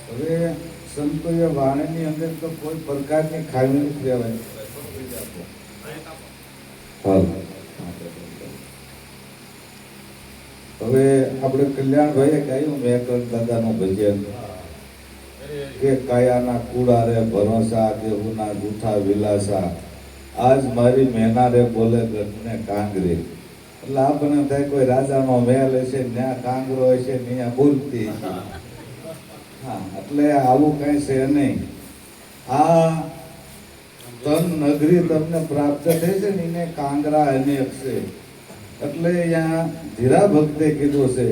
હવે સંતોએ વાણીની અંદર તો કોઈ પ્રકારની ખામી નથી રહેવાની. હવે આપણે કલ્યાણભાઈએ ગાયું મેકર દાદાનું ભજન કે કાયાના કુડા રે ભરોસા દેવુના જૂઠા વિલાસા આજ મારી મેના રે બોલે ગઢને કાંગરે. એટલે આપણને થાય કોઈ રાજાનો મહેલ હશે ત્યાં કાંગરો હશે ત્યાં બોલતી. હા, એટલે આવું કઈ છે નહીં. આ તન નગરી તમને પ્રાપ્ત થઈ છે ને એને કાંગરા અનેક છે. એટલે અહીંયા ધીરા ભક્તે કીધું છે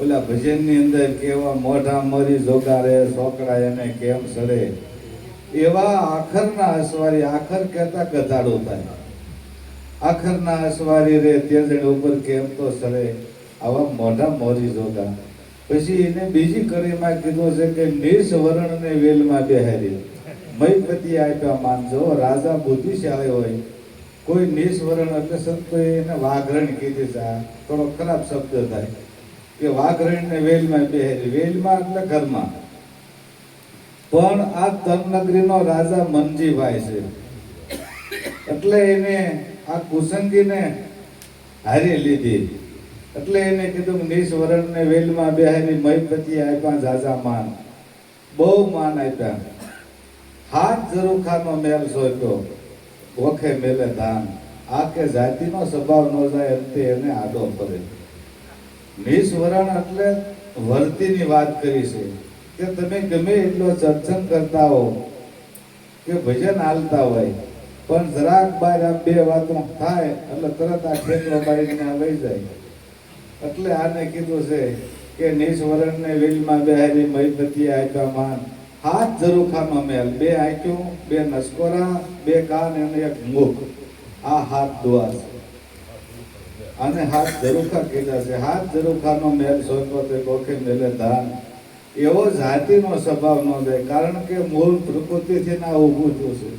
ઓલા ભજનની અંદર કેવા મોઢા મરી જોગારે સોકડા એને કેમ સરે. એવા આખરના અસવારી, આખર કહેતા ગધાડો થાય, આખરના અસવારી રે તેજણ ઉપર કેમ તો સરે. આવા મોઢા મોરી જોગા. પછી એને બીજી કડીમાં કીધું છે કે નિશ વરણ ને વેલમાં બેહારી મયપતિ આપ્યા માનજો. રાજા બુદ્ધિશાળી હોય, કોઈ નિસ્વરણ એટલે સંતોએ એને વાઘરણ કીધી છે. આ થોડો ખરાબ શબ્દ થાય કે વાઘરણ ને વેલમાં બેહારી. વેલમાં એટલે ઘરમાં. પણ આ તરનગરીનો રાજા મનજીભાઈ છે એટલે એને આ કુસંગીને હારી લીધી. એટલે એને કીધું નિસ્વરણ ને વેલમાં બેહારી મયપતિ આપ્યા જાજા માન. બહુ માન આપ્યા. હાથ ઝરૂખાનો મેલ સોંપ્યો ઓખે મેલે ધાન. આ કે જાતિનો સ્વભાવ ન જાય અંતે એને આડો પડે. નિસ્વરણ એટલે વર્તીની વાત કરી છે કે તમે ગમે એટલો સત્સંગ કરતા હો કે ભજન હાલતા હોય પણ જરાક બાર આ બે વાતો થાય એટલે તરત આ ઠેકડો બારીને વહી જાય. એટલે આને કીધું છે કે નિસ્વરણ ને વેલમાં બેહારી મયપતિ આપ્યા માન. હાથ ઝરૂખાનો મેલ, બે આંખ્યું, બે નસકોરા, બે કાન અને એક મુખ. આ હાથ દ્વાર છે અને હાથ ઝરૂખા કીધા છે. હાથ ઝરૂખાનો મેલ સોંપો તે કોખે મેલે ધાન. એવો જાતિનો સ્વભાવ ન જાય, કારણ કે મૂળ પ્રકૃતિથી ના ઊભું થયું છે.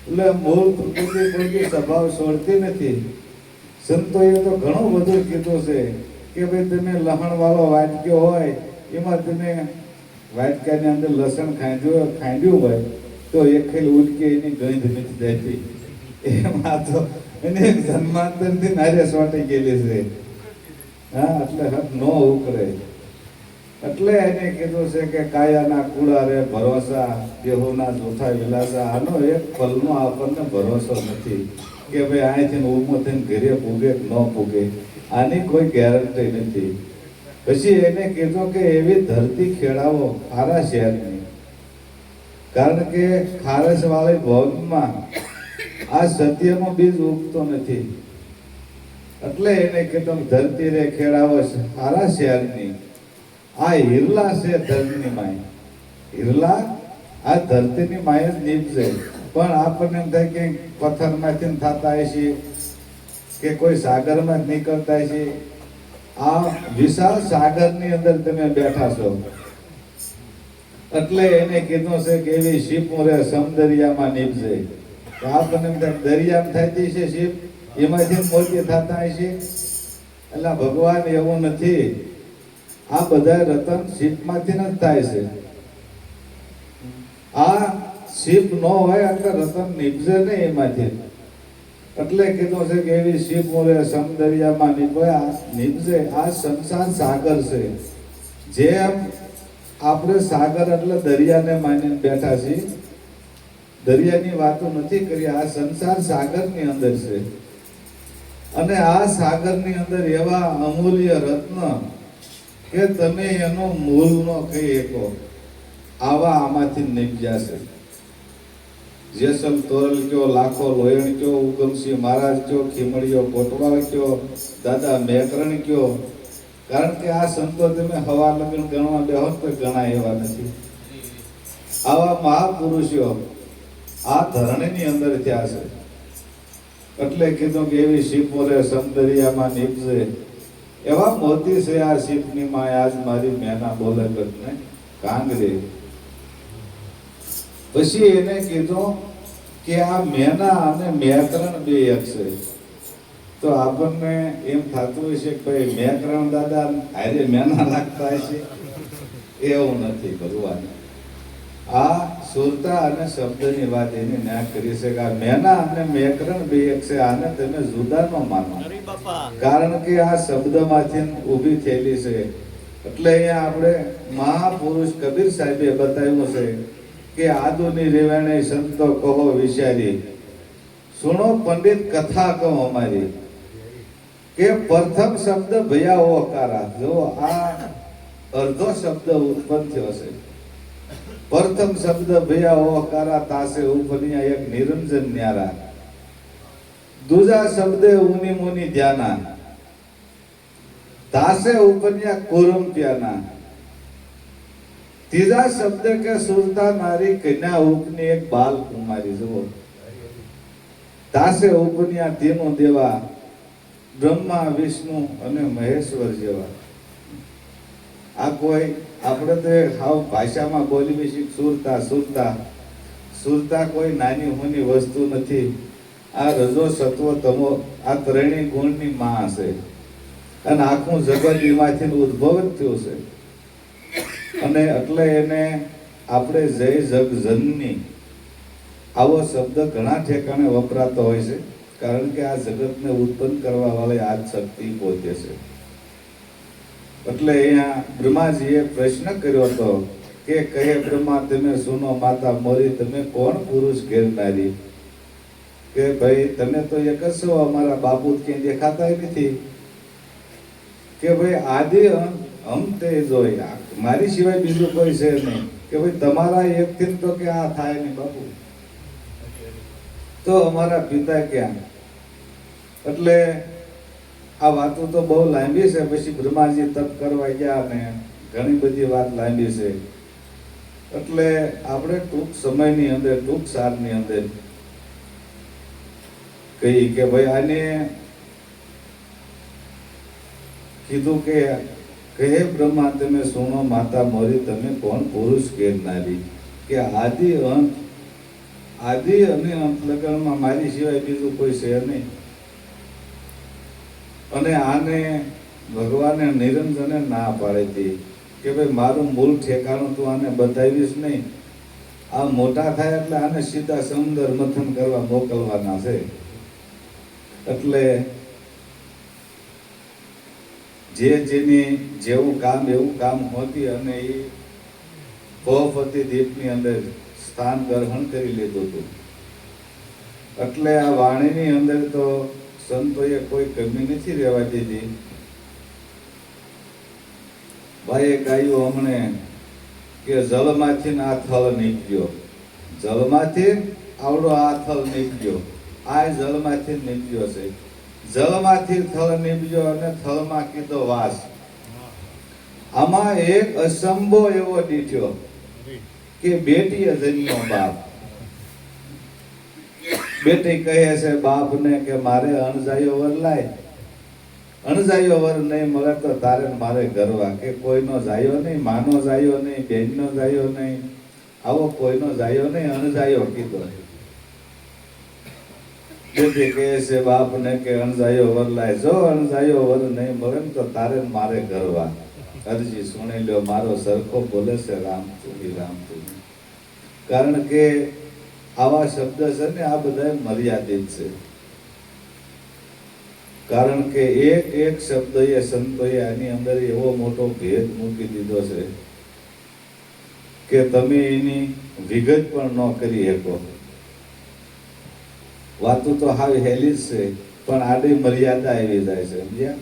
એટલે મૂળ પ્રકૃતિ કોઈ સ્વભાવ છોડતી નથી. સંતોએ તો ઘણું બધું કીધું છે કે ભાઈ તમે લહણ વાળો વાટક્યો હોય એમાં તમે વાટકાની અંદર લસણ ખાંડ્યું હોય તો એક ખેલ ઉટકે એની ગંધ નથી દેતી. એમાં તો એને જન્માંતરથી નારે સોટી ગયેલી છે. હા, એટલે હક ન ઉકળે. એટલે એને કીધું છે કે કાયાના કુડા રે ભરોસા દેહોના જૂઠા વિલાસા. આનો એક પલનો આપણને ભરોસો નથી કે ભાઈ અહીંથી ઊભો થઈને ઘરે પૂગે ન પૂગે. આની કોઈ ગેરંટી નથી. પછી એને કીધું કે એવી ધરતી ખેડાવો ખારા શહેરની, કારણ કે ખારસ વાળી ભોગમાં આ સત્યનો બીજ ઉગતો નથી. એટલે એને કીધું ધરતી રે ખેડાવો ખારા શહેરની. આ હિરલા છે ધરતીની માય. હિરલા આ ધરતીની માય જ નીપજે. પણ આપણને એમ થાય કે પથ્થરમાંથી થતા હશે કે કોઈ સાગરમાં જ નીકળતા હશે. આ વિશાળ સાગરની અંદર તમે બેઠા છો. એટલે એને કીધું છે કે એવી શીપો રે સમદરિયામાં નીપજે. તો આપણને એમ થાય દરિયામાં થતી છે શીપ, એમાંથી મોતી થતા હશે. એટલે ભગવાન એવું નથી. આ બધા રતન શીપમાંથી જ થાય છે. આ શીપ ન હોય એટલે રતન નીપજે નહીં એમાંથી. એટલે કીધું છે કે એવી શીપ રે સમદરિયામાં નીપજે. આ સંસાર સાગર છે. જેમ આપણે સાગર એટલે દરિયાને માનીને બેઠા છીએ, દરિયાની વાતો નથી કરી. આ સંસાર સાગરની અંદર છે અને આ સાગરની અંદર એવા અમૂલ્ય રત્ન કે તમે એનો મૂળ ન કહી શકો આવા આમાંથી નીપજ્યા છે. જેસલ તોરલ કયો, લાખો લોયણ કયો, ઉગમસિંહ મહારાજ કયો, ખીમડીયો કોટવાળ કયો, દાદા મેકરણ કયો. કારણ કે આ સંતો તમે હવા લગ્ન ગણવા બેહો તો ગણા એવા નથી. આવા મહાપુરુષો આ ધરણીની અંદર થયા છે. એટલે કીધું કે એવી શીપો રે સમદરિયામાં નીપજે. એવા મોતી છે આ શીપની માય આજ મારી મેના બોલે ને કાંગરે. પછી એને કીધું કે આ મેના અને મેકરણ બે એક છે. તો આપણને એમ થતું હોય છે કે ભાઈ મેકરણ દાદા હારે મેના લાગતા હશે. એવું નથી ભગવાન. આ સુરતા અને શબ્દની વાત એને ન્યાય કરી છે કે આ મેના અને મેકરણ બે એક છે. આને તમે જુદા ન માનો, કારણ કે આ શબ્દમાંથી ઊભી થયેલી છે. એટલે અહીંયા આપણે મહાપુરુષ કબીર સાહેબે બતાવ્યું છે કે આદુની રેવાણે સંતો કહો વિચારી, સુણો પંડિત કથા કહો અમારી. કે પ્રથમ શબ્દ ભયા ઓકારા. જો આ અર્ધો શબ્દ ઉત્પન્ન થયો છે. પ્રથમ શબ્દ ભયા ઓકારા તાસે ઉપનિયા એક નિરંજન ન્યારા. દૂજા શબ્દ ઉની મુની ધ્યાના તાસે ઉપનિયા કોરમ પ્યાના. ત્રીજા શબ્દ કે સુરતા નારી કન્યા ઉપની એક બાલ કુમારી. જુઓ, તાસે ઉપનિયા તેનો દેવા બ્રહ્મા વિષ્ણુ અને મહેશ્વર જેવા. આ કોઈ આપણે તો હાવ ભાષામાં બોલી બેસી સુરતા સુરતા. સુરતા કોઈ નાની હોની વસ્તુ નથી. આ રજો સત્વ તમો આ ત્રણેય ગુણની માં છે અને આખું જગત એમાંથી ઉદ્ભવ જ થયું છે. અને એટલે એને આપણે જય જગ જનની આવો શબ્દ ઘણા ઠેકાણે વપરાતો હોય છે, કારણ કે આ જગતને ઉત્પન્ન કરવા વાળી આ શક્તિ પોતે છે. એટલે અહીંયા બ્રહ્માજીએ પ્રશ્ન કર્યો હતો કે કહે બ્રહ્મા તમે સુનો માતા મોરી, તમે કોણ પુરુષ ઘેરનારી? કે ભાઈ તમે તો એક જ છો, અમારા બાપુ ક્યાંય દેખાતા નથી. કે ભાઈ આદિ હમ તે જોઈ, મારી સિવાય બીજું કોઈ છે નહીં. કે ભાઈ તમારા એકથી તો કે આ થાય નહીં બાપુ, તો અમારા પિતા ક્યાં? એટલે આ વાતો તો બહુ લાંબી છે. પછી બ્રહ્માજી તપ કરવા ગયા અને ઘણી બધી વાત લાંબી છે. એટલે આપણે ટૂંક સમયની અંદર, ટૂંક સારની અંદર કહી કે ભાઈ આને કીધું કે કહે બ્રહ્મા તમે સુનો માતા મોરી, તમે કોણ પુરુષ ઘેરનારી? કે આદિ અને અંત લગનમાં મારી સિવાય બીજું કોઈ છે નહીં. અને આને ભગવાને નિરંજને ના પાડી હતી કે ભાઈ મારું મૂળ ઠેકાણું તું આને બતાવીશ નહીં. આ મોટા થાય એટલે આને સીધા સમુદ્ર મથન કરવા મોકલવાના છે. એટલે જેની જેવું કામ એવું કામ હોતી અને એ બહુપતિ દીપની અંદર સ્થાન ગ્રહણ કરી લીધું હતું. એટલે આ વાણીની અંદર તો સંતોએ કોઈ કમી નથી રહેવા દીધી. ભાઈએ ગાયું હમણે કે જળમાંથી આ થળ નીકળ્યો, જળમાંથી આવડો આ થળ નીકળ્યો, આ જળમાંથી નીકળ્યો છે. જળમાંથી થળ નીકળ્યો અને થળમાં કીધો વાસ. આમાં એક અસંભો એવો દીઠ્યો કે બેટીએ જન્મ્યો બાપ. બેટી કહે છે બાપને કે મારે અણજાયો વર લાય, અણજાયો વર નહીં મળે તો તારે મારે ગરવા. કે કોઈનો જાયો નહીં, માનો જાયો નહીં, બેનનો જાયો નહીં, આવો કોઈનો જાયો નહીં, અણજાયો કીધો. બેટી કહે છે બાપને કે અણજાયો વર લાય, જો અણજાયો વર નહીં મળે તો તારે મારે ગરવા. અરજી સુણી લ્યો, મારો સરખો બોલે છે રામ તુમી રામ તુમી. કારણ કે આવા શબ્દ છે ને આ બધા મર્યાદિત છે. કારણ કે એક એક શબ્દ એ સંતોએ આની અંદર એવો મોટો ભેદ મૂકી દીધો છે કે તમે એની વિગત પણ ન કરી શકો. વાતો તો હાવી હેલી જ છે, પણ આડી મર્યાદા આવી જાય છે, સમજ્યા?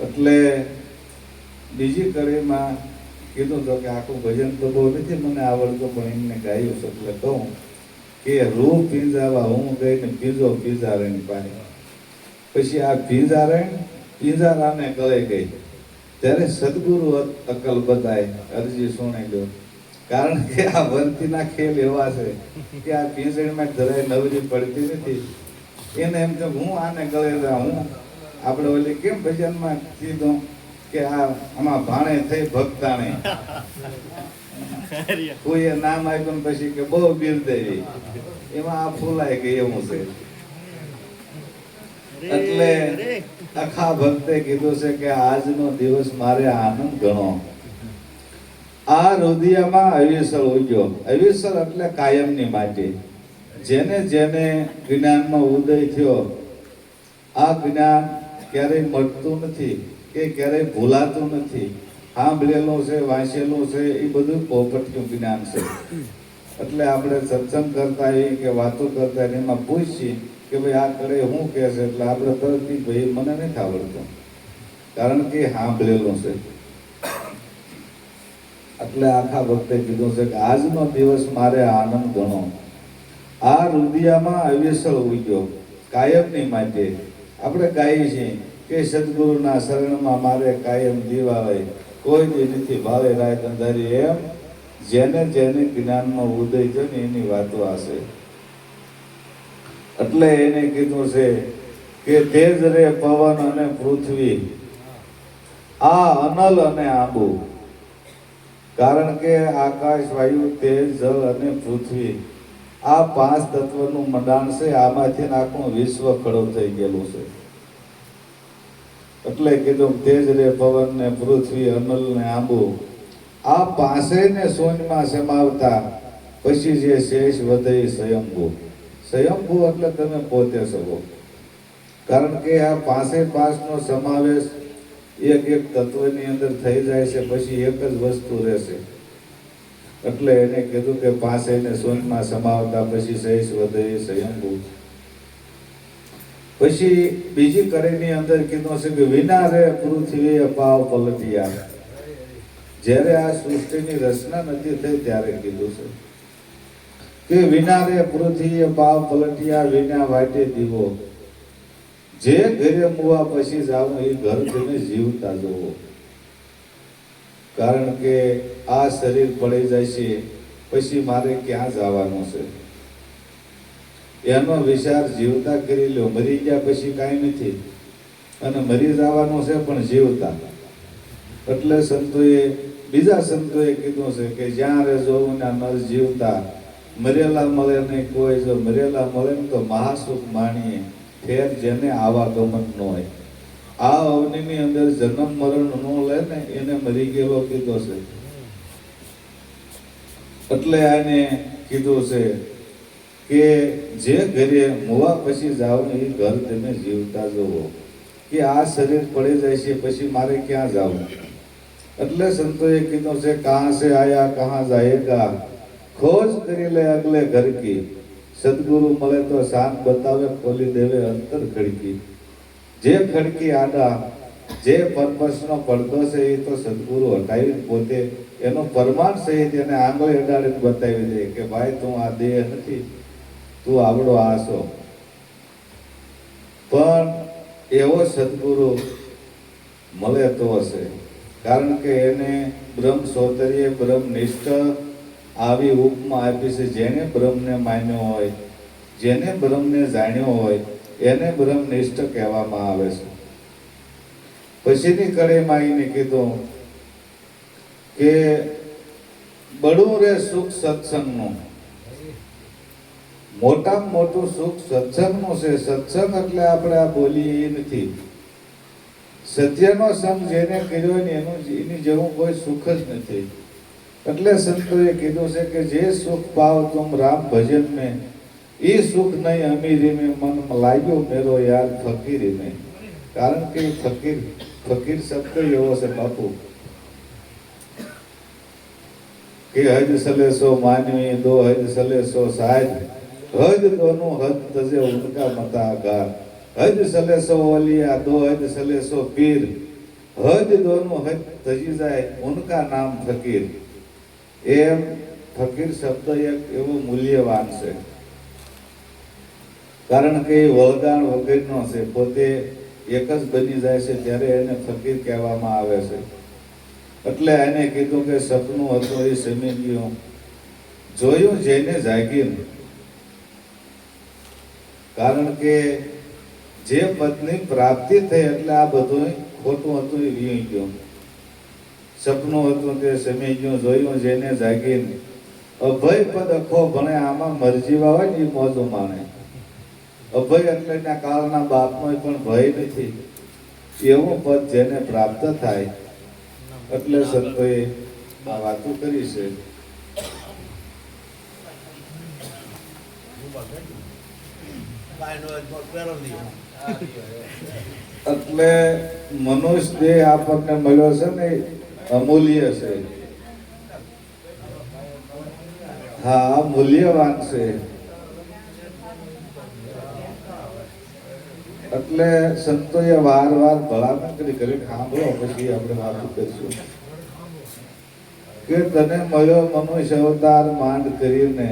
એટલે બીજી કડીમાં કીધું તો કે આખું ભજન તો બહુ નથી મને આવડતું, પણ એમને ગાયું છે એટલે કહું કે રૂ પીંજાવા હું ગઈને પીજો પીંજારાની પાણી. પછી આ પીંજારાને ગળે ગઈ ત્યારે સદગુરુ અકલ બતાય. અરજી સુણી લો, કારણ કે આ વંતીના ખેલ એવા છે કે આ પીંજણીમાં જરાય નવરી પડતી નથી. એને એમ કે હું આને ગળે જાઉં. હું આપણે ઓલી કેમ ભજનમાં કીધું કે આમાં ભાણે થઈ ભક્તાણે, કોઈએ નામ આપ્યું પછી કે બહુ બિરદેવી, એમાં આ ફૂલાઈ ગઈ એવું છે. એટલે આખા ભક્તે કીધું છે કે આજનો દિવસ મારે આનંદ ગણો. આ રુધિયામાં અવિસળ ઉગ્યો. અવિસળ એટલે કાયમની માટે. જેને જેને જ્ઞાનમાં ઉદય થયો, આ જ્ઞાન ક્યારેય મળતું નથી કે ક્યારેય ભૂલાતું નથી. સાંભળેલું છે, વાંચેલું છે, એ બધું પોપટિયું જ્ઞાન છે. એટલે આપણે સત્સંગ કરતા હોઈએ કે વાતો કરતા હોય એમાં પૂછીએ કે ભાઈ આ કરે શું કહે છે, એટલે આપણે તરત ભાઈ મને નથી આવડતું, કારણ કે સાંભળેલું છે. એટલે આખા ભક્તે કીધું છે કે આજનો દિવસ મારે આનંદ ગણો. આ રુદિયામાં અવિસળ ઉગ્યો કાયમની માટે. આપણે ગાઈએ છીએ કે સદગુરુના શરણમાં મારે કાયમ દીવાળે, કોઈ દી નથી ભાવે રાત અંધારી. એમ જેને જેને જ્ઞાનમાં ઉદય થયો ને એની વાતો હશે. એટલે એને કીધું છે કે તેજ રે પવન અને પૃથ્વી, આ અનલ અને આબુ. કારણ કે આકાશ, વાયુ, તેજ, જળ અને પૃથ્વી આ 5 તત્વનું મંડાણ છે. આમાંથી આખું વિશ્વ ખડો થઈ ગયેલું છે. એટલે કીધું તેજ રે પવન ને પૃથ્વી, અનલ ને આબુ, આ 5 ને શૂન્યમાં સમાવતા પછી જે શેષ વધે સ્વયંભૂ. સ્વયંભૂ એટલે તમે પોતે છો. કારણ કે આ 5 નો સમાવેશ એક એક તત્વની અંદર થઈ જાય છે, પછી એક જ વસ્તુ રહેશે. એટલે એને કીધું કે 5 ને શૂન્યમાં સમાવતા પછી શેષ વધે સ્વયંભૂ. પછી બીજી કડીની અંદર કીધું છે કે વિના રે પૃથ્વી અપાવ પલટિયા. જ્યારે આ સૃષ્ટિની રચના નથી થઈ ત્યારે કીધું છે કે વિના રે પૃથ્વી અપાવ પલટિયા, વિના વાટે દીવો. જે ઘરે મુવા પછી જાવ એ ઘર તમે જીવતા જોવો. કારણ કે આ શરીર પડી જાય છે પછી મારે ક્યાં જવાનું છે એનો વિચાર જીવતા કરી લો. મરી ગયા પછી કાંઈ નથી, અને મરી જવાનું છે પણ જીવતા. એટલે સંતોએ, બીજા સંતોએ કીધું છે કે જ્યાં રે જોવું ને નર જીવતા, મરેલા મળે નહીં કોઈ, જો મરેલા મળે ને તો મહાસુખ માણીએ. ફેર જેને આવાગમન ન હોય, આ અવનિની અંદર જન્મ મરણ ન લે ને એને મરી ગયેલો કીધો છે. એટલે આને કીધું છે કે જે ઘરે મુવા પછી જાવ ને એ ઘર તમે જીવતા જોવો. કે આ શરીર પડી જાય છે પછી મારે ક્યાં જવું. એટલે સંતોએ કીધું છે કહાં સે આયા કહાં જાયેગા, ખોજ કરી લે અગલે ઘર કી. સદગુરુ મળે તો શાંત બતાવે, ખોલી દેવે અંતર ખડકી. જે ખડકી આડા, જે પર્પસનો પડદો છે એ તો સદગુરુ હટાવી પોતે એનો પરમાન સહિત એને આંગળી અડાડીને બતાવી દે કે ભાઈ તું આ દેહ નથી, તું આવડો આ છો. પણ એવો સદગુરુ મળે તો હશે. કારણ કે એને બ્રહ્મ સૌંદર્ય, બ્રહ્મનિષ્ઠ આવી ઉપમા આપી છે. જેને બ્રહ્મને માન્યો હોય, જેને બ્રહ્મને જાણ્યો હોય એને બ્રહ્મનિષ્ઠ કહેવામાં આવે છે. પછીની કડીમાં એને કીધું કે બડું રે સુખ સત્સંગનું. મોટામાં મોટું સુખ સત્સંગનું છે. સત્સંગ એટલે આપણે આ બોલીએ એ નથી. સત્યનો સંગ જેને કર્યો ને એની જેવું કોઈ સુખ જ નથી. એટલે સંતોએ કીધું છે કે જે સુખ પાવ તુમ રામ ભજન મેં, એ સુખ નહીં અમીરી મેં, મન લાગ્યો મેરો યાર ફકીરી મેં. કારણ કે ફકીર શબ્દ એવો છે બાપુ કે હજ સલે સો માનવી, દો હજ સલે સો સાજ, હજ દોનું હદ તજે ઉનકા મતાગાર. હજ સલે સો ઓલિયા, દો હજ સલે સો પીર, હજ દોનું હજ તજી જાય ઉનકા નામ ફકીર. એમ ફકીર શબ્દ એક એવો મૂલ્યવાન છે. કારણ કે એ વળગાણ વગરનો છે, પોતે એક જ બની જાય છે ત્યારે એને ફકીર કહેવામાં આવે છે. એટલે એને કીધું કે સપનું હતું એ સમી ગયું, જોયું જેને જાગીને. કારણ કે જે પદની પ્રાપ્તિ થઈ એટલે આ બધું ખોટું હતું એ વી ગયું. સપનું હતું તે સમી ગયું, જોયું જેને જાગીને. અભય પદ અખો ભણે, આમાં મરજીવા હોય ને એ મોજો માણે. અભય એટલે એના કાળના બાપનો પણ ભય નથી, એવું પદ જેને પ્રાપ્ત થાય એટલે સંતોએ આ વાતો કરી છે. એટલે મનુષ્ય દેહ આપણને મળ્યો છે ને અમૂલ્ય છે. હા, મૂલ્યવાન છે. એટલે સંતોએ વાર ભલામણ કરી સાંભળો, પછી આપણે વાતો કરીશું કે તને મળ્યો મનુષ્ય અવતાર માંડ કરીને,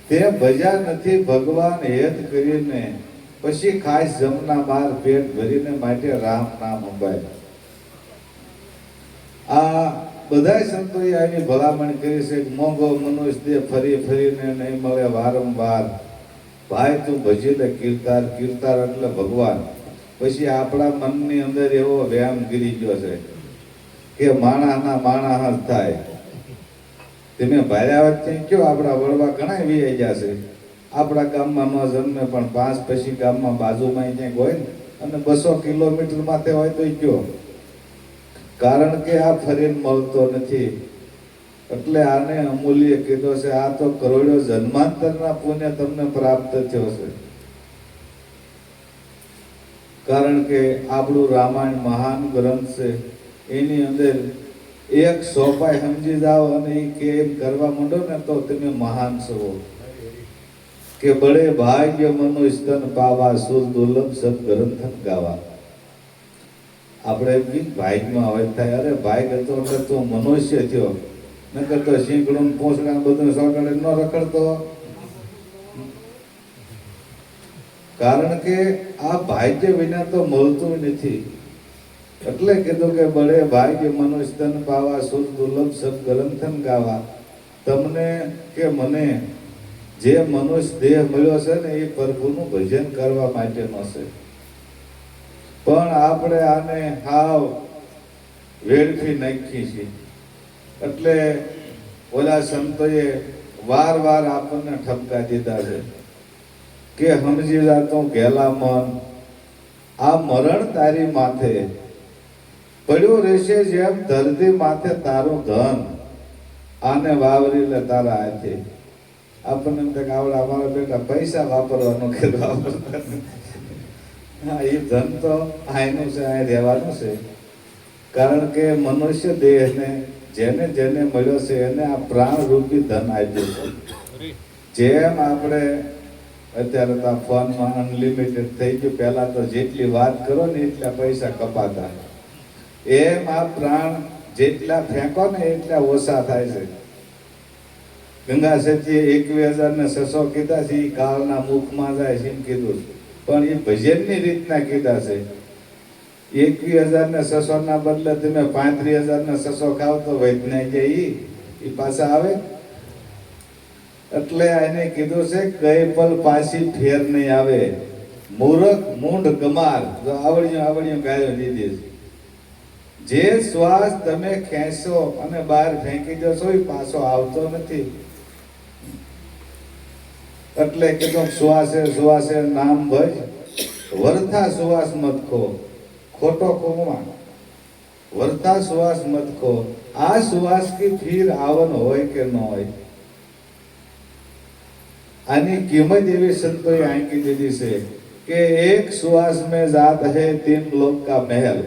તે ભજ્યા નથી ભગવાન હેત કરીને, પછી ખાસ જમના બાર પેટ ભરીને માટે રામ નામ અંબાય. આ બધા સંતોએ આવી ભલામણ કરી છે કે મોંઘો મનુષ્ય દેહ ફરી ફરીને નહીં મળે વારંવાર. ભાઈ તું ભજી લે કીર્તાર, કીર્તાર એટલે ભગવાન. પછી આપણા મનની અંદર એવો વ્યાયામ ગીરી ગયો છે કે માણાના માણા જ થાય. તમે ભાર્યા વચ્ચે કયો આપણા વડવા ઘણા વીઆઈ જશે. આપણા ગામમાં ન જન્મે પણ 5 પછી ગામમાં બાજુમાં ક્યાંક હોય ને અને 200 કિલોમીટર માથે હોય તો કયો, કારણ કે આ ફરીને મળતો નથી. એટલે આને અમૂલ્ય કીધો છે. આ તો કરોડો જન્માંતરના પુણ્ય તમને પ્રાપ્ત થયો છે. કારણ કે આપણું રામાયણ મહાન ગ્રંથ છે. એની અંદર એક સોપાઈ સમજી જાઓ અને એ કેમ કરવા માંડો ને તો તમે મહાન છો. કે બળે ભાગ્ય મનુષ્ય તન પાવા, સુર દુર્લભ સત ગ્રંથન ગાવા. આપણે એમ કહીએ ભાગ્યમાં હોય થાય, અરે ભાગ હતો એટલે તું મનુષ્ય થયો, નકર તો શીંકડું પોસડા બધું સોગાડે ન રખડતો. કારણ કે આ ભાગ્ય વિના તો મળતું નથી. એટલે કીધું કે બળે ભાગ્ય મનુષ્ય તન પાવા, સુર દુર્લભ સત ગ્રંથન ગાવા. તમને કે મને જે મનુષ્ય દેહ મળ્યો છે ને એ પ્રભુનું ભજન કરવા માટેનો છે. પણ આપણે આને હાવ વેડફી નાખી છે. એટલે ઓલા સંતોએ વાર આપણને ઠપકા દીધા છે કે સમજી જા તું ઘેલા મન, આ મરણ તારી માથે પડ્યું રહેશે જેમ ધરતી માથે તારું ધન, આને વાવરી લે તારા હાથે. આપણને એમ થાય કે આવડે અમારા બેટા પૈસા વાપરવાનું કે વાપરતા. હા, એ ધન તો આયનું છે, આ રહેવાનું છે. કારણ કે મનુષ્ય દેહને જેને જેને મળ્યો છે એને આ પ્રાણ રૂપી ધન આપ્યું છે. જેમ આપણે અત્યારે તો ફોનમાં અનલિમિટેડ થઈ ગયું, પહેલા તો જેટલી વાત કરો ને એટલા પૈસા કપાતા, એમ આ પ્રાણ જેટલા ફેંકો ને એટલા ઓછા થાય છે. ગંગા સતીએ 21,600 કીધા છે, એ કાળના મુખમાં જાય છે એમ કીધું, પણ એ ભજનની રીતના કીધા છે. 21,600 ના બદલે તમે 35,600 ખાવ તો વૈજ્ઞાનિક એ પાછા આવે. એટલે એને કીધું છે કઈ પલ પાછી ફેર નહીં આવે, મૂરખ મૂંઢ ગમાર. જો આવડ્યું ગાયો દીધી છે. જે શ્વાસ તમે ખેંચો અને બહાર ફેંકી જશો એ પાછો આવતો નથી. એટલે કીધું શ્વાસે નામ ભજ, વર્થા શ્વાસ મત ખો. ખોટો કોમાં વર્થા શ્વાસ મત ખો. આ શ્વાસ की फिर આવન હોય કે ન હોય, આની કિંમત એવી સંતોએ આંકી દીધી છે કે એક શ્વાસ में जात है 3 लोक का महल,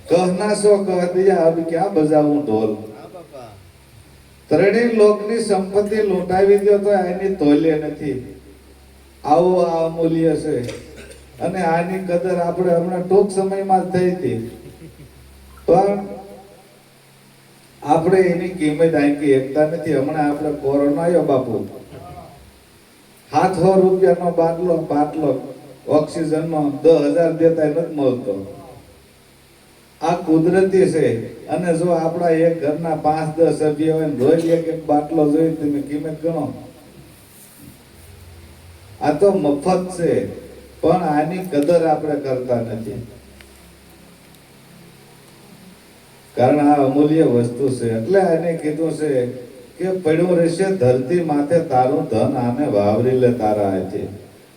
कहना सो कह दिया अब क्या बजाऊं ढोल. ત્રણેય લોકની સંપત્તિ લૂંટાવી દો તો એની તોલે નથી. આવો આ અમૂલ્ય છે. અને આની કદર આપણે હમણાં ટૂંક સમયમાં થઈ હતી, પણ આપણે એની કિંમત આંકી એકતા નથી. હમણાં આપણે કોરોના આવ્યો બાપુ, 700 રૂપિયાનો બાટલો ઓક્સિજનનો 10,000 દેતા નથી મળતો. આ કુદરતી છે. અને જો આપણા એક ઘરના 5-10 સભ્ય હોય ને રોજ એક બાટલો જોઈ, તમે કિંમત ગણો. આ તો મફત છે, પણ આની કદર આપણે કરતા નથી. કારણ આ અમૂલ્ય વસ્તુ છે. એટલે એને કીધું છે કે પડ્યું રહેશે ધરતી માથે તારું ધન, આને વાવરી લે તારા હાથે.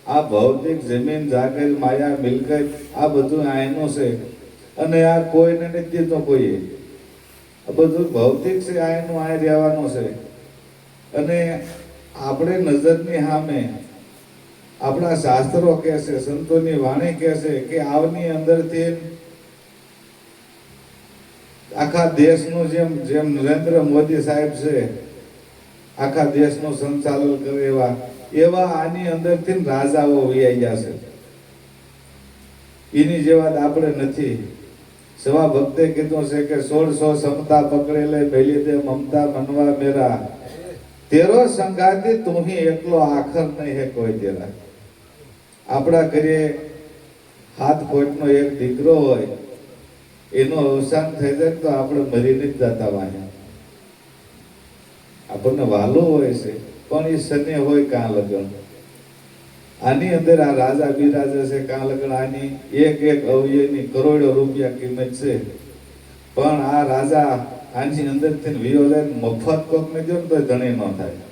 આ ભૌતિક જમીન જાગીર માયા મિલકત આ બધું આયનું છે અને આ કોઈને નથી દીધો કોઈએ. આ બધું ભૌતિક છે, આયનું આય રહેવાનું છે. અને આપણે નજરની સામે આપણા શાસ્ત્રો કહે છે, સંતોની વાણી કહે છે કે આવની અંદરથી આખા દેશનું જેમ જેમ નરેન્દ્ર મોદી સાહેબ છે આખા દેશનું સંચાલન કરે એવા આની અંદરથી રાજાઓ વૈયા ગયા છે. એની જેવા આપણે નથી. સવા ભક્તે કીધું છે કે 1600 સમતા પકડે લે મેલી દે મમતા મનવા મેરા, તેરો સંગાતી તું હી એકલો આખર નહીં હે કોઈ તેરા. આપણા ઘરે 7 કોટનો એક દીકરો હોય, એનું અવસાન થઈ જાય તો આપણે મરીને જ જતા વાયા. આપણને વાલો હોય છે પણ એ સને હોય કાં લગન. આની અંદર આ રાજા બિરાજે છે કાં લગન. આની એક એક અવયવની કરોડો રૂપિયા કિંમત છે. પણ આ રાજા આની અંદરથી વિયો જાય મફત કોકને દો ને તો ધણી ન થાય.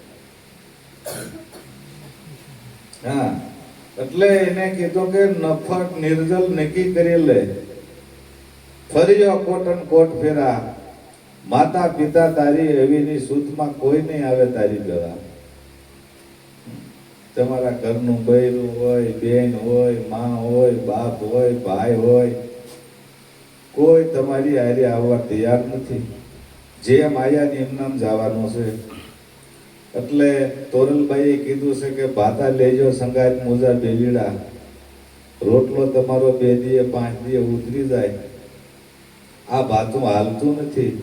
હા, એટલે એને કીધું કે નફટ નિર્જલ નક્કી કરી લે, ફર્યો કોટન કોટ ફેરા, માતા પિતા તારી એવીની સુધમાં કોઈ નહીં આવે તારી ગળા. તમારા ઘરનું બૈરું હોય, બેન હોય, માં હોય, બાપ હોય, ભાઈ હોય, કોઈ તમારી હારે આવવા તૈયાર નથી. જે માયાની એમનામ જવાનું છે. એટલે તોરલબાઈએ કીધું છે કે ભાતા લેજો સંગાત મોજા બેલીડા, રોટલો તમારો 2 દીએ 5 દીએ ઉતરી જાય. આ ભાતું હાલતું નથી.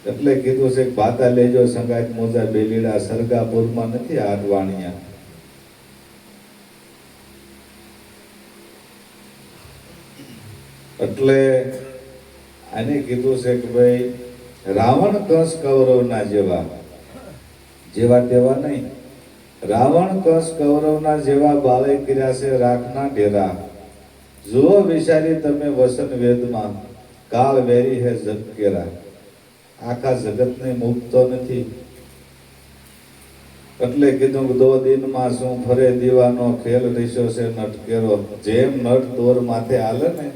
એટલે કીધું છે કે ભાતા લેજો સંગાત મોજા બેલીડા, સરગાપુરમાં નથી આડવાણિયા. એટલે આને કીધું છે કે ભાઈ રાવણ કંસ કૌરવના જેવા તેવા નહીં. રાવણ કંસ કૌરવના જેવા બાળે કર્યા છે રાખના ડેરા. જુઓ વિચારી તમે વસન વેદમાં, કાળ વેરી હે જગ કેરા. આખા જગતને મુક્તો નથી. એટલે કીધું કે 2 દિનમાં શું ફરે દીવાનો ખેલ રીશો છે નટકેરો. જેમ નટ દોર માથે હાલે ને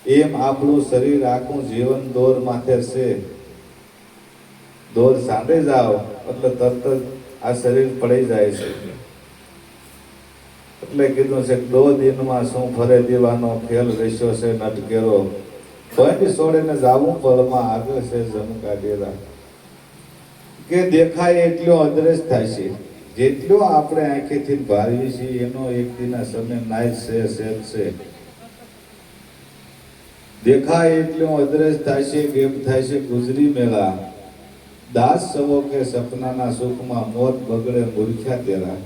એમ આપણું શરીર આખું જીવન દોર માથે છે. દોર સાંડે જાઓ એટલે તરત જ આ શરીર પડી જાય છે. એટલે કીધું છે 2 દિનમાં શું ફરે દીવાનો ખેલ રીશો છે નટકેરો. કોઈ છોડીને જાવું પળમાં આગળ છે જમકા ડેરા. કે દેખાય એટલો અદ્રશ્ય થાય છે. જેટલો આપણે આંખેથી ભાળવી છીએ એનો એક દિના સમય નાય છે સેજ છે. દેખાય એટલો અદ્રશ્ય થાય છે, ગેમ થાય છે ગુજરી મેળા. દાસ સવો કે સપનાના સુખમાં મોત બગડે મૂર્ખ્યા તેરા.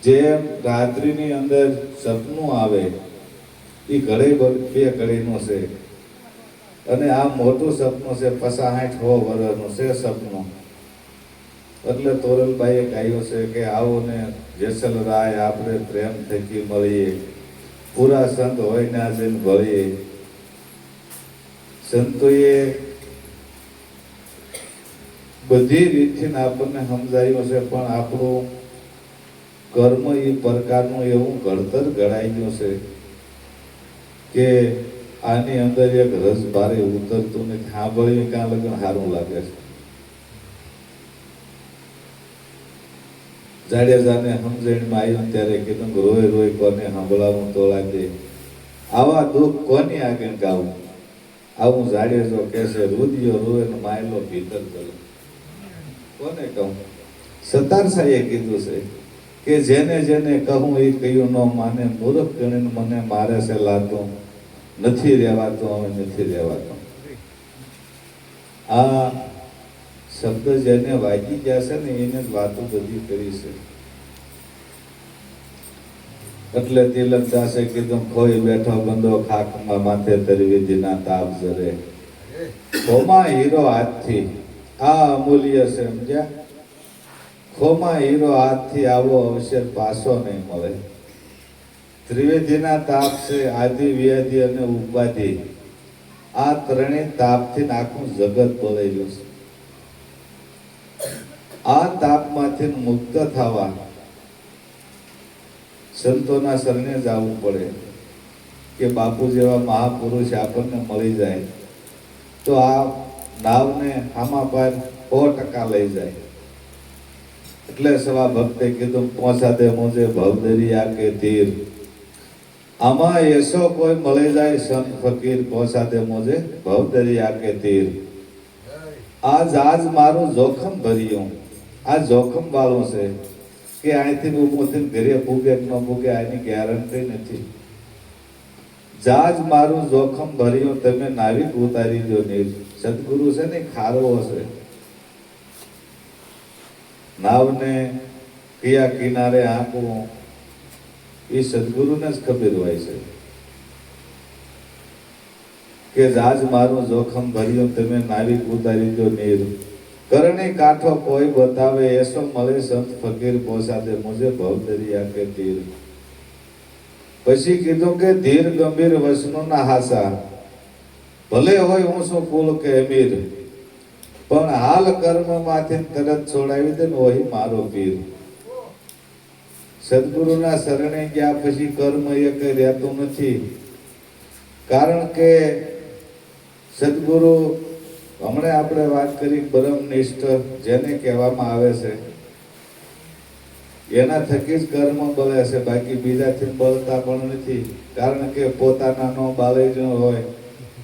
જેમ રાત્રિની અંદર સપનું આવે એ ઘડે 2 ઘડીનું છે અને આ મોટું સપનું છે 50-60 વર્ષનું છે સપનું. એટલે તોરલબાઈએ કહ્યું છે કે આવો ને જેસલ રાય આપણે પ્રેમ થકી મળીએ, પૂરા સંત હોય ને આજે ભળીએ. સંતોએ બધી રીતથી આપણને સમજાયું છે પણ આપણું કર્મ એ પ્રકારનું એવું ઘડતર ઘડાઈ ગયું છે કે આની અંદર એક રસ ભારે ઉતરતું નથી. સાંભળ્યું ક્યાં લગન સારું લાગે છે. જાડેજાને સમજણમાં આવ્યું ત્યારે કીધું કે રોય રોય કોને સાંભળાવું તોળા દે, આવા દુઃખ કોની આગળ ગાવું. આવું જાડેજો કહેશે રુદિયો રોય ને માયલો ભીતર કરે. કોને કહું? સતારસાઈએ કીધું છે કે જેને જેને કહું એ કયું ન માને, મૂર્ખ ગણીને મને મારે છે લાતું, નથી રહેવાતું હવે નથી રહેવાતું. આ શબ્દ જેને વાગી ગયા છે ને એને જ વાતો બધી કરી છે. એટલે તિલકદાસે કીધું ખોઈ બેઠો બંધો ખાખમાં માથે તરવીધીના તાપ જરે. ખોમાં હીરો હાથથી આ અમૂલ્ય છે સમજ્યા. ખોમાં હીરો હાથથી આવો અવસર પાછો નહીં મળે. ત્રિવેદીના તાપ છે આદિ વ્યાધિ અને ઉપાધિ. આ ત્રણેય તાપથી આખું જગત બોલાયેલું છે. આ તાપમાંથી મુક્ત થવા સંતોના શરણે જવું પડે કે બાપુ જેવા મહાપુરુષ આપણને મળી જાય તો આ નાવને આમાં પાર 100% લઈ જાય. એટલે સવા ભક્તે કીધું પહોંચા દે મુજે ભવદરિયા કે તીર. આમાં એસો કોઈ મળી જાય સંત ફકીર પહોંચા દે મુજે ભવદરિયા કે તીર. આ જહાજ મારું જોખમ ભર્યું, આ જોખમ વાળું છે કે અહીંથી ઊભું થઈને ઘરે પૂગે કે ન પૂગે આની ગેરંટી નથી. જહાજ મારું જોખમ ભર્યું, તમે નાવિક ઉતારી દો નીર. સદગુરુ છે ને ખારો હશે, નાવને કયા કિનારે આંકવું એ સદગુરુને જ ખબર હોય છે કે જહાજ મારું જોખમ ભર્યું, તમે નાવિક ઉતારી દો નીર. કરણી કાંઠો કોઈ બતાવે એસો મળે સંત ફકીર પહોંચા દે મુજે ભવદરિયા કે તીર. પછી કીધું કે ધીર ગંભીર વસનોના હાસા, ભલે હોય હું શું કુલ કે અમીર, પણ હાલ કર્મમાંથી તરત છોડાવી દે ને વહી મારો પીર. સદગુરુના શરણે ગયા પછી કર્મ એ કઈ રહેતું નથી, કારણ કે સદગુરુ હમણાં આપણે વાત કરી બ્રહ્મનિષ્ઠ જેને કહેવામાં આવે છે એના થકી જ કર્મ બળે છે, બાકી બીજાથી બળતા પણ નથી. કારણ કે પોતાના નો બાળી ન હોય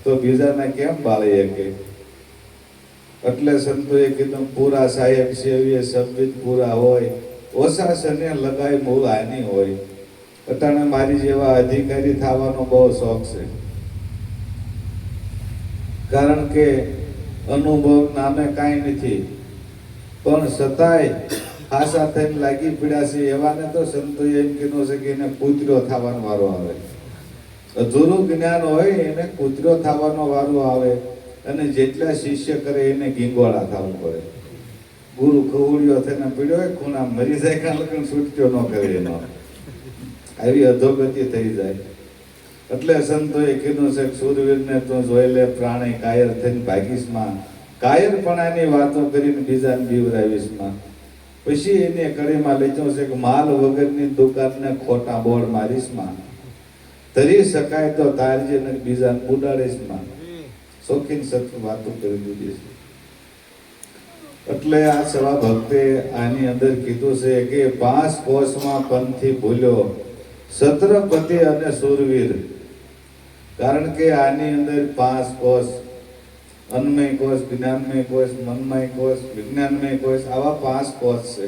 તો બીજાના કેમ બાળી શકે. એટલે સંતોએ કીધું પૂરા સાહેબ સેવીએ સંબિત પૂરા હોય, ઓછા શને લગાય મૂળ હાની હોય. અટાણે મારી જેવા અધિકારી થવાનો બહુ શોખ છે, કારણ કે અનુભવ નામે કાંઈ નથી, પણ છતાંય આશા થઈને લાગી પડ્યા છે એવાને તો સંતોએ એમ કીધું છે કે એને કૂતરો થવાનો વારો આવે. અધૂરું જ્ઞાન હોય એને કૂતરો થવાનો વારો આવે, અને જેટલા શિષ્ય કરે એને ગીંગોળા થવું પડે. ગુરુ ખવડિયો થઈને પીડ્યો હોય ખૂણા મરી જાય કાં લગ્ન છૂટક્યો ન કરે એનો, આવી અધોગતિ થઈ જાય. એટલે સંતોએ કીધું છે કે સુરવીરને તું જોઈ લે પ્રાણી કાયર થઈને ભાગીશમાં, કાયરપણાની વાતો કરીને બીજાને બીવરાવીશમાં. પછી એને કડીમાં લખ્યું છે કે માલ વગરની દુકાનને ખોટા બોર્ડ મારીશમાં, તરી શકાય તો તારજે ને બીજાને ઉડાડીશમાં. શોખીન સત વાતો કરી દીધી છે. એટલે આ સવા ભક્તે આની અંદર કીધું છે કે 5 કોષમાં પંથી ભૂલ્યો છત્રપતિ અને સુરવીર. કારણ કે આની અંદર 5 કોષ, અન્નમય કોષ, જ્ઞાનમય કોષ, મનમય કોષ, વિજ્ઞાનમય કોષ, આવા 5 કોષ છે.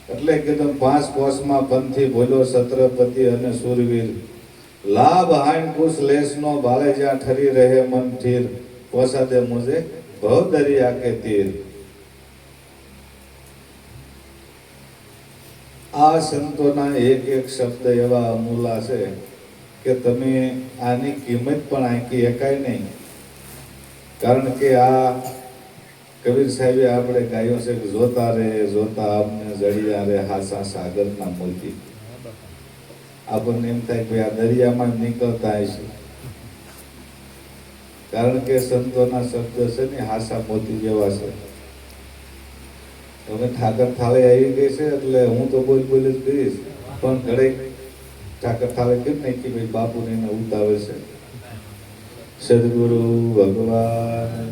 એટલે કીધું 5 કોષમાં પંથી ભૂલ્યો છત્રપતિ અને સુરવીર. લાભ હાઈન કુશ લેસ નો ભાલે જ્યાં ઠરી રહે મન થીર, પહોંચા દે મુજે ભવદરિયા કે તીર. આ સંતોના એક એક શબ્દ એવા અમૂલા છે કે તમે આની કિંમત પણ આંકી એકાય નહીં. કારણ કે આ કબીર સાહેબે આપણે ગાયો છે કે જોતા રે જોતા આપને જડિયા રે હાસા સાગરના મોતી. આપણને એમ થાય કે આ દરિયામાં નીકળતા હશે, કારણ કે સંતોના શબ્દ છે ને હાસા મોતી જેવા છે. હવે ઠાકર થાળે આવી ગઈ છે એટલે હું તો બોલ જ કરીશ, પણ ઘરે ઠાકર થાળે કેમ નહીં કે ભાઈ બાપુને એને ઉતાવે છે. સદગુરુ ભગવાન